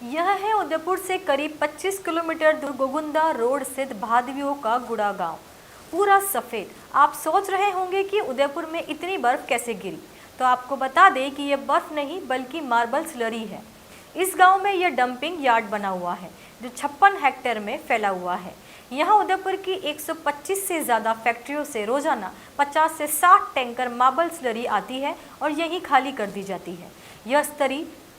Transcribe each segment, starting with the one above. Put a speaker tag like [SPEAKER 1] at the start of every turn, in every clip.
[SPEAKER 1] यह है उदयपुर से करीब 25 किलोमीटर दूर गोगुंदा रोड स्थित भादवियों का गुड़ा गांव। पूरा सफेद। आप सोच रहे होंगे कि उदयपुर में इतनी बर्फ कैसे गिरी, तो आपको बता दें कि यह बर्फ नहीं बल्कि मार्बल स्लरी है। इस गांव में यह डंपिंग यार्ड बना हुआ है जो 56 हेक्टेयर में फैला हुआ है। यहाँ उदयपुर की 125 से ज़्यादा फैक्ट्रियों से रोजाना 50 से 60 टैंकर मार्बल स्लरी आती है और यहीं खाली कर दी जाती है।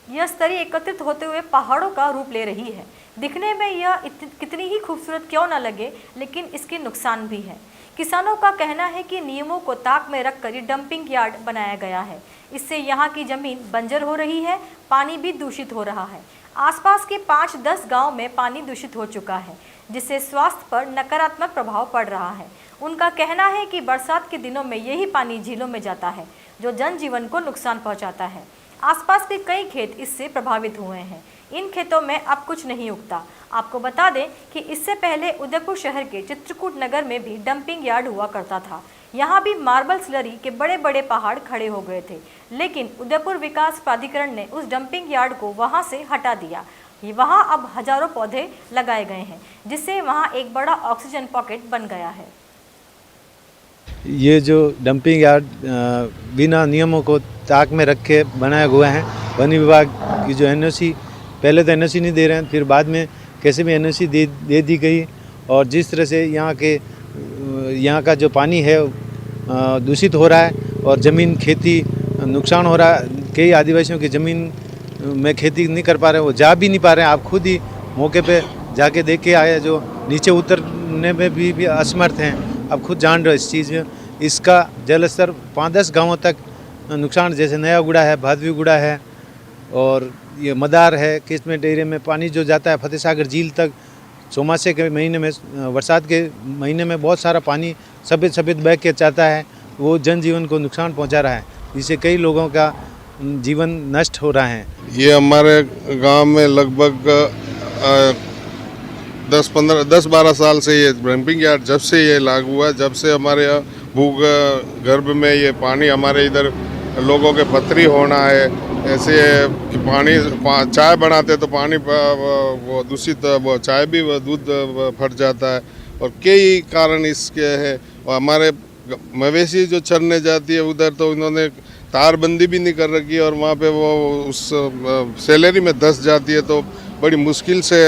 [SPEAKER 1] यह स्तरी एकत्रित होते हुए पहाड़ों का रूप ले रही है। दिखने में यह कितनी ही खूबसूरत क्यों न लगे, लेकिन इसके नुकसान भी है। किसानों का कहना है कि नियमों को ताक में रखकर ये डंपिंग यार्ड बनाया गया है। इससे यहाँ की जमीन बंजर हो रही है, पानी भी दूषित हो रहा है। आसपास के 5-10 गांव में पानी दूषित हो चुका है, जिससे स्वास्थ्य पर नकारात्मक प्रभाव पड़ रहा है। उनका कहना है कि बरसात के दिनों में यही पानी झीलों में जाता है, जो जनजीवन को नुकसान पहुँचाता है। आसपास के कई खेत इससे प्रभावित हुए हैं। इन खेतों में अब कुछ नहीं उगता। आपको बता दें कि इससे पहले उदयपुर शहर के चित्रकूट नगर में भी डंपिंग यार्ड हुआ करता था। यहाँ भी मार्बल स्लरी के बड़े बड़े पहाड़ खड़े हो गए थे, लेकिन उदयपुर विकास प्राधिकरण ने उस डंपिंग यार्ड को वहाँ से हटा दिया। वहाँ अब हजारों पौधे लगाए गए हैं, जिससे वहाँ एक बड़ा ऑक्सीजन पॉकेट बन गया है।
[SPEAKER 2] ये जो डंपिंग यार्ड बिना नियमों को ताक में रख के बनाया हुआ है। वन विभाग की जो एनओसी, पहले तो एनओसी नहीं दे रहे हैं, फिर बाद में कैसे भी एनओसी दे दी गई। और जिस तरह से यहाँ का जो पानी है दूषित हो रहा है और ज़मीन खेती नुकसान हो रहा है। कई आदिवासियों की ज़मीन में खेती नहीं कर पा रहे, वो जा भी नहीं पा रहे हैं। आप खुद ही मौके पे जाके देख के आए, जो नीचे उतरने में भी असमर्थ हैं। आप खुद जान रहे हो इस चीज़ में। इसका जल स्तर 5-10 गाँवों तक नुकसान, जैसे नया गुड़ा है, भादवी गुड़ा है और ये मदार है। किस्मेट एरिया में पानी जो जाता है फतेह सागर झील तक, चौमासे के महीने में, बरसात के महीने में बहुत सारा पानी सफ़ेद बह के जाता है। वो जनजीवन को नुकसान पहुंचा रहा है, जिससे कई लोगों का जीवन नष्ट हो रहा है।
[SPEAKER 3] ये हमारे गांव में लगभग 10-12 साल से ये डंपिंग यार्ड जब से ये लागू हुआ, जब से हमारे यहाँ भूगर्भ में ये पानी, हमारे इधर लोगों के पथरी होना है, ऐसे कि पानी चाय बनाते तो पानी वो दूषित, वो चाय भी दूध फट जाता है और कई कारण इसके हैं। और हमारे मवेशी जो चरने जाती है उधर, तो इन्होंने तारबंदी भी नहीं कर रखी और वहाँ पे वो उस सैलरी में धंस जाती है, तो बड़ी मुश्किल से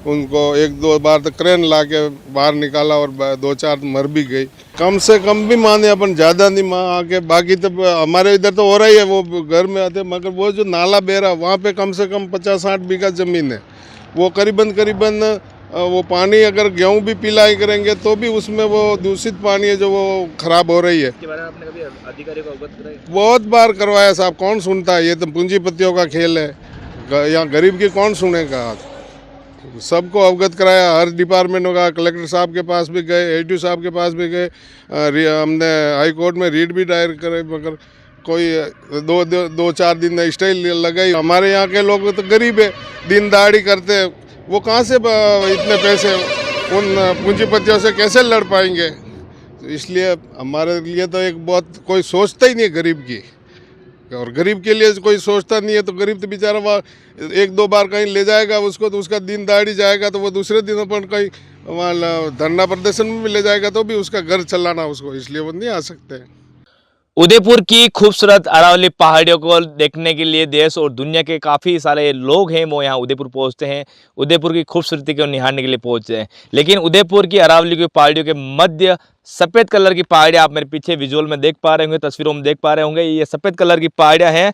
[SPEAKER 3] उनको 1-2 बार तो क्रेन ला के बाहर निकाला और 2-4 मर भी गई। कम से कम भी माने अपन, ज़्यादा नहीं आके, बाकी तो हमारे इधर तो हो रहा ही है, वो घर में आते। मगर वो जो नाला बेरा, वहाँ पे कम से कम 50-60 बीघा ज़मीन है। वो करीबन वो पानी अगर गेहूँ भी पिलाई करेंगे तो भी उसमें वो दूषित पानी है जो वो खराब हो रही है।
[SPEAKER 4] इसके बारे में आपने कभी अधिकारी को अवगत कराया?
[SPEAKER 3] बहुत बार करवाया साहब, कौन सुनता है? ये तो पूंजीपतियों का खेल है, यहाँ गरीब की कौन सुनेगा? सबको अवगत कराया, हर डिपार्टमेंट होगा। कलेक्टर साहब के पास भी गए, एडीओ साहब के पास भी गए, हमने हाई कोर्ट में रीट भी दायर करे, मगर कोई 2-4 दिन स्टे लगाई। हमारे यहाँ के लोग तो गरीब है, दिन दहाड़ी करते हैं, वो कहाँ से इतने पैसे उन पूंजीपतियों से कैसे लड़ पाएंगे? तो इसलिए हमारे लिए तो एक बहुत, कोई सोचता ही नहीं है गरीब की, और गरीब के लिए कोई सोचता नहीं है। तो गरीब तो बेचारा वहाँ 1-2 बार कहीं ले जाएगा उसको, तो उसका दिन दहाड़ी जाएगा, तो वो दूसरे दिनों पर कहीं वहाँ धरना प्रदर्शन में भी ले जाएगा, तो भी उसका घर चलाना उसको, इसलिए वो नहीं आ सकते।
[SPEAKER 4] उदयपुर की खूबसूरत अरावली पहाड़ियों को देखने के लिए देश और दुनिया के काफ़ी सारे लोग हैं, वो यहाँ उदयपुर पहुँचते हैं, उदयपुर की खूबसूरती को निहारने के लिए पहुँचते हैं। लेकिन उदयपुर की अरावली की पहाड़ियों के मध्य सफ़ेद कलर की पहाड़ियाँ, आप मेरे पीछे विजुअल में देख पा रहे होंगे, तस्वीरों में देख पा रहे होंगे, ये सफ़ेद कलर की पहाड़ियाँ हैं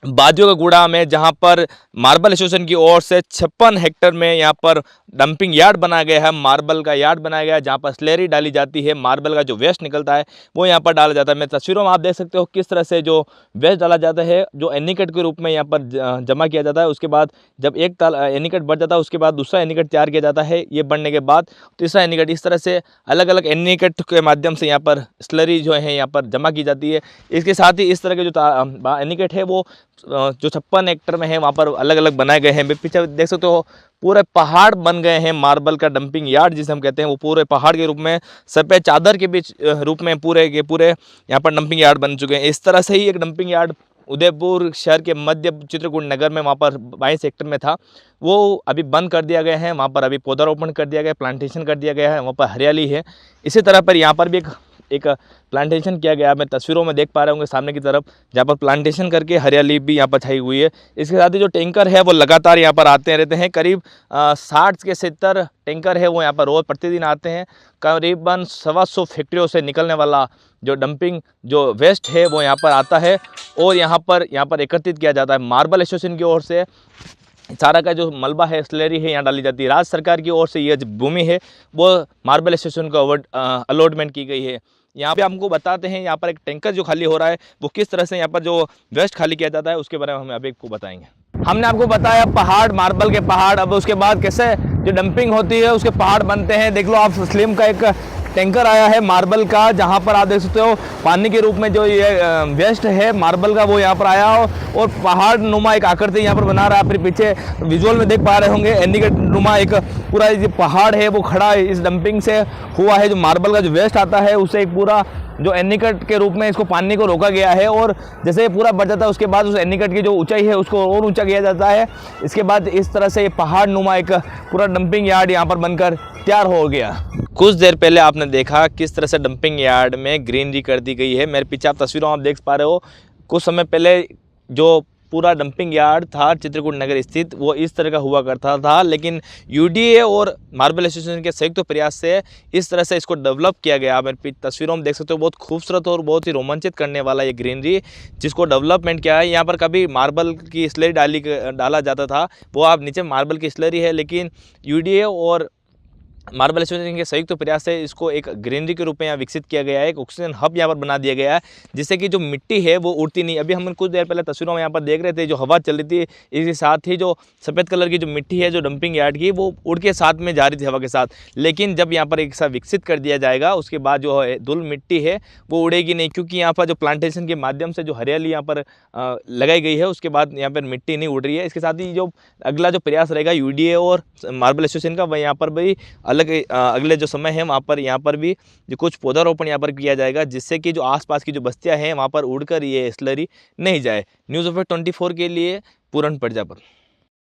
[SPEAKER 4] बादियों का गुड़ा में, जहां पर मार्बल एसोसिएशन की ओर से 56 हेक्टेयर में यहां पर डंपिंग यार्ड बनाया गया है। मार्बल का यार्ड बनाया गया है, जहां पर स्लरी डाली जाती है। मार्बल का जो वेस्ट निकलता है वो यहां पर डाला जाता है। मैं तस्वीरों में आप देख सकते हो किस तरह से जो वेस्ट डाला जाता है, जो एनीकट के रूप में यहां पर जमा किया जाता है। उसके बाद जब एक एनीकट बढ़ जाता है, उसके बाद दूसरा एनीकट तैयार किया जाता है। ये बढ़ने के बाद तीसरा एनीकट, इस तरह से अलग अलग एनीकट के माध्यम से यहाँ पर स्लरी जो है यहाँ पर जमा की जाती है। इसके साथ ही इस तरह के जो एनीकट है वो जो 56 हेक्टेयर में है वहाँ पर अलग अलग बनाए गए हैं। पीछे देख सकते हो पूरे पहाड़ बन गए हैं। मार्बल का डंपिंग यार्ड जिसे हम कहते हैं, वो पूरे पहाड़ के रूप में, सफ़ेद चादर के बीच रूप में पूरे के पूरे यहाँ पर डंपिंग यार्ड बन चुके हैं। इस तरह से ही एक डंपिंग यार्ड उदयपुर शहर के मध्य चित्रकूट नगर में वहाँ पर 22 सेक्टर में था, वो अभी बंद कर दिया गया है। वहाँ पर अभी पौधारोपण कर दिया गया है, प्लांटेशन कर दिया गया है, वहाँ पर हरियाली है। इसी तरह पर यहाँ पर भी एक प्लांटेशन किया गया है। मैं तस्वीरों में देख पा रहे होंगे सामने की तरफ, जहाँ पर प्लांटेशन करके हरियाली भी यहाँ पर छाई हुई है। इसके साथ ही जो टैंकर है वो लगातार यहाँ पर आते रहते हैं। करीब 60 के 70 टैंकर है वो यहाँ पर रोज प्रतिदिन आते हैं। करीबन 125 फैक्ट्रियों से निकलने वाला जो डंपिंग जो वेस्ट है वो यहाँ पर आता है और यहाँ पर एकत्रित किया जाता है। मार्बल एसोसिएशन की ओर से सारा का जो मलबा है, स्लरी है, यहाँ डाली जाती है। राज्य सरकार की ओर से ये जो भूमि है वो मार्बल एसोसिएशन को अलॉटमेंट की गई है। यहाँ पे हमको बताते हैं यहाँ पर एक टैंकर जो खाली हो रहा है वो किस तरह से यहाँ पर जो वेस्ट खाली किया जाता है उसके बारे में हम अभी आपको बताएंगे। हमने आपको बताया पहाड़, मार्बल के पहाड़, अब उसके बाद कैसे जो डंपिंग होती है उसके पहाड़ बनते हैं। देख लो आप, स्लिम का एक टैंकर आया है मार्बल का, जहाँ पर आप देख सकते हो पानी के रूप में जो ये वेस्ट है मार्बल का वो यहाँ पर आया हो और पहाड़ नुमा एक आकृति यहाँ पर बना रहा है। फिर पीछे विजुअल में देख पा रहे होंगे एंडीगेट नुमा एक पूरा जो पहाड़ है वो खड़ा इस डंपिंग से हुआ है। जो मार्बल का जो वेस्ट आता है उसे एक पूरा जो एनीकट के रूप में इसको पानी को रोका गया है और जैसे ये पूरा बढ़ जाता है उसके बाद उस एनीकट की जो ऊंचाई है उसको और ऊंचा किया जाता है। इसके बाद इस तरह से ये पहाड़ नुमा एक पूरा डंपिंग यार्ड यहाँ पर बनकर तैयार हो गया। कुछ देर पहले आपने देखा किस तरह से डंपिंग यार्ड में ग्रीनरी कर दी गई है। मेरे पीछे आप तस्वीरों आप देख पा रहे हो, कुछ समय पहले जो पूरा डंपिंग यार्ड था चित्रकूट नगर स्थित वो इस तरह का हुआ करता था, लेकिन यूडीए और मार्बल एसोसिएशन के संयुक्त प्रयास से इस तरह से इसको डेवलप किया गया। मेरे तस्वीरों में देख सकते हो बहुत खूबसूरत और बहुत ही रोमांचित करने वाला ये ग्रीनरी जिसको डेवलपमेंट किया है। यहाँ पर कभी मार्बल की स्लरी डाला जाता था, वो आप नीचे मार्बल की स्लरी है, लेकिन यूडीए और मार्बल एसोसिएशन के संयुक्त प्रयास से इसको एक ग्रीनरी के रूप में यहाँ विकसित किया गया है। एक ऑक्सीजन हब यहाँ पर बना दिया गया है जिससे कि जो मिट्टी है वो उड़ती नहीं। अभी हम कुछ देर पहले तस्वीरों में यहाँ पर देख रहे थे जो हवा चल रही थी, इसके साथ ही जो सफ़ेद कलर की जो मिट्टी है जो डंपिंग यार्ड की वो उड़ के साथ में जा रही थी हवा के साथ। लेकिन जब यहाँ पर एक साथ विकसित कर दिया जाएगा उसके बाद जो है धूल मिट्टी है वो उड़ेगी नहीं, क्योंकि यहाँ पर जो प्लांटेशन के माध्यम से जो हरियाली यहाँ पर लगाई गई है उसके बाद यहाँ पर मिट्टी नहीं उड़ रही है। इसके साथ ही जो अगला जो प्रयास रहेगा यूडीए और मार्बल एसोसिएशन का वह यहाँ पर भी अगले जो समय है वहाँ पर भी जो कुछ पौधारोपण यहाँ पर किया जाएगा जिससे कि जो आसपास की जो बस्तियाँ हैं वहाँ पर उड़कर ये स्लरी नहीं जाए। न्यूज़ ऑफ 24 के लिए पूरन प्रजापत।